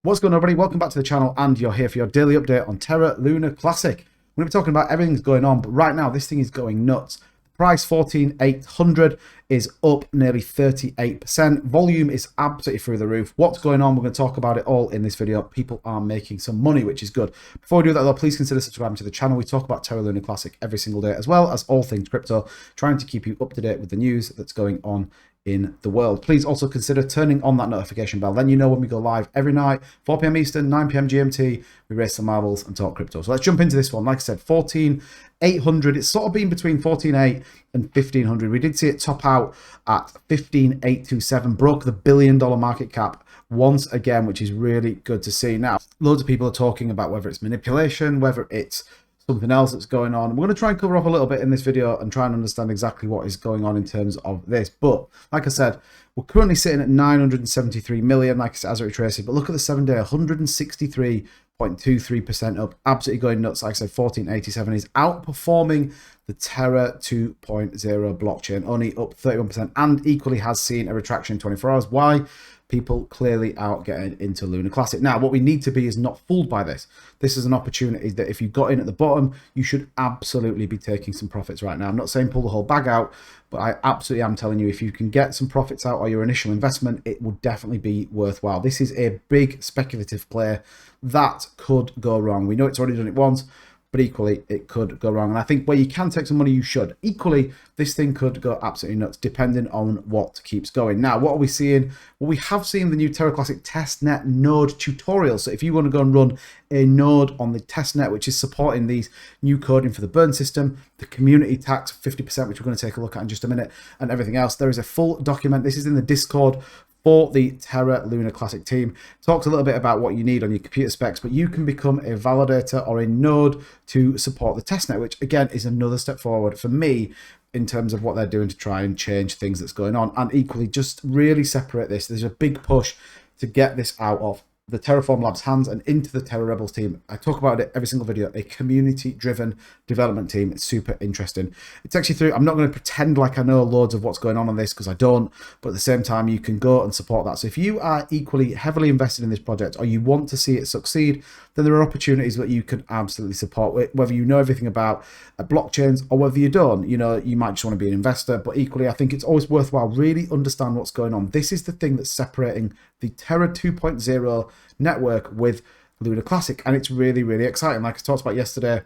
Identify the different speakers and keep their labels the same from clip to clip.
Speaker 1: What's going on, everybody? Welcome back to the channel, and you're here for your daily update on Terra Luna Classic. We're going to be talking about everything that's going on, but right now this thing is going nuts. The price 14,800 is up nearly 38%. Volume is absolutely through the roof. What's going on? We're going to talk about it all in this video. People are making some money, which is good. Before we do that though, please consider subscribing to the channel. We talk about Terra Luna Classic every single day, as well as all things crypto, trying to keep you up to date with the news that's going on in the world. Please also consider turning on that notification bell. Then you know when we go live every night, 4 p.m. Eastern, 9 p.m. GMT. We race some marbles and talk crypto. So let's jump into this one. Like I said, 14,800. It's sort of been between 14,800 and 1,500. We did see it top out at 15,827. Broke the $1 billion market cap once again, which is really good to see. Now, loads of people are talking about whether it's manipulation, whether it's something else that's going on. We're going to try and cover off a little bit in this video and try and understand exactly what is going on in terms of this. But like I said, we're currently sitting at 973 million, like I said, as it retraces. But look at the 7-day, 163.23% up, absolutely going nuts. Like I said, 1487 is outperforming the Terra 2.0 blockchain, only up 31%, and equally has seen a retraction in 24 hours. Why? People clearly out getting into Luna Classic. Now, what we need to be is not fooled by this. This is an opportunity that if you got in at the bottom, you should absolutely be taking some profits right now. I'm not saying pull the whole bag out, but I absolutely am telling you, if you can get some profits out or your initial investment, it will definitely be worthwhile. This is a big speculative play that could go wrong. We know it's already done it once, but equally it could go wrong. And I think where you can take some money, you should. Equally, this thing could go absolutely nuts depending on what keeps going. Now, what are we seeing? Well, we have seen the new Terra Classic testnet node tutorial. So if you want to go and run a node on the testnet, which is supporting these new coding for the burn system, the community tax 50%, which we're going to take a look at in just a minute, and everything else, there is a full document. This is in the Discord for the Terra Luna Classic team. Talks a little bit about what you need on your computer specs, but you can become a validator or a node to support the testnet, which again is another step forward for me in terms of what they're doing to try and change things that's going on, and equally just really separate this. There's a big push to get this out of the Terraform Labs hands and into the Terra Rebels team. I talk about it every single video, a community-driven development team. It's super interesting. It takes you through. I'm not going to pretend like I know loads of what's going on this, because I don't, but at the same time, you can go and support that. So if you are equally heavily invested in this project or you want to see it succeed, then there are opportunities that you can absolutely support, whether you know everything about blockchains or whether you don't. You know, you might just want to be an investor, but equally, I think it's always worthwhile really understand what's going on. This is the thing that's separating the Terra 2.0 network with Luna Classic, and it's really, really exciting. Like I talked about yesterday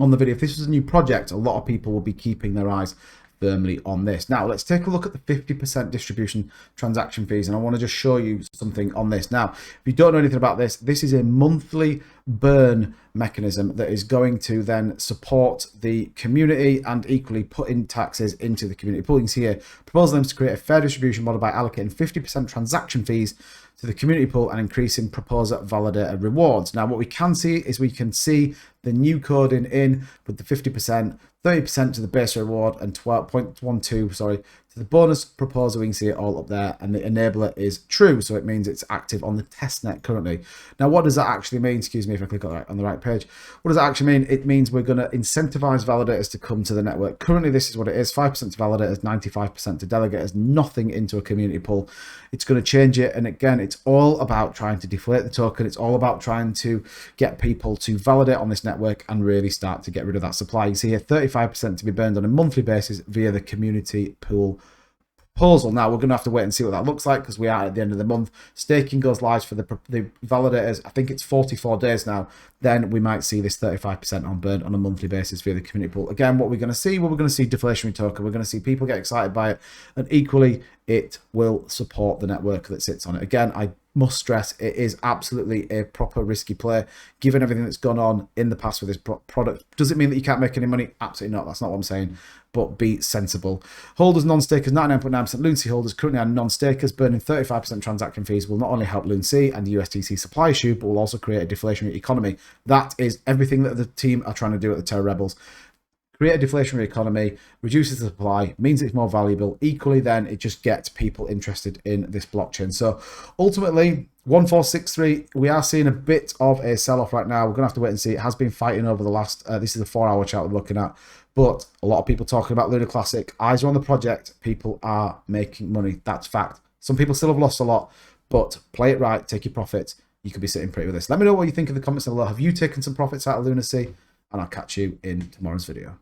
Speaker 1: on the video, if this was a new project, a lot of people will be keeping their eyes firmly on this. Now, let's take a look at the 50% distribution transaction fees, and I want to just show you something on this. Now, if you don't know anything about this, this is a monthly burn mechanism that is going to then support the community and equally put in taxes into the community pool. You can see here, proposal aims to create a fair distribution model by allocating 50% transaction fees to the community pool and increasing proposer validator rewards. Now, what we can see is we can see the new coding in with the 50%, 30% to the base reward, and 12.12, sorry, to the bonus proposer. We can see it all up there, and the enabler is true, so it means it's active on the testnet currently. Now, what does that actually mean? Excuse me if I click on the right page. What does that actually mean? It means we're going to incentivize validators to come to the network. Currently, this is what it is: 5% to validators, 95% to delegators, nothing into a community pool. It's going to change it, and again, it's all about trying to deflate the token. It's all about trying to get people to validate on this network and really start to get rid of that supply. You see here, 35% to be burned on a monthly basis via the community pool proposal. Now, we're going to have to wait and see what that looks like, because we are at the end of the month. Staking goes live for the validators. I think it's 44 days now. Then we might see this 35% on burn on a monthly basis via the community pool. Again, what we're going to see, well, we're going to see deflationary token. We're going to see people get excited by it, and equally, it will support the network that sits on it. Again, I must stress, it is absolutely a proper risky play, given everything that's gone on in the past with this product. Does it mean that you can't make any money? Absolutely not. That's not what I'm saying. But be sensible. Holders, non-stakers, 99.9% LUNC holders currently are non-stakers. Burning 35% transaction fees will not only help LUNC and the USDC supply issue, but will also create a deflationary economy. That is everything that the team are trying to do at the Terra Rebels. Create a deflationary economy, reduces the supply, means it's more valuable. Equally, then it just gets people interested in this blockchain. So ultimately, 1463, we are seeing a bit of a sell-off right now. We're going to have to wait and see. It has been fighting over the last, this is a 4-hour chart we're looking at. But a lot of people talking about Luna Classic. Eyes are on the project. People are making money. That's fact. Some people still have lost a lot, but play it right, take your profits, you could be sitting pretty with this. Let me know what you think in the comments below. Have you taken some profits out of Lunacy? And I'll catch you in tomorrow's video.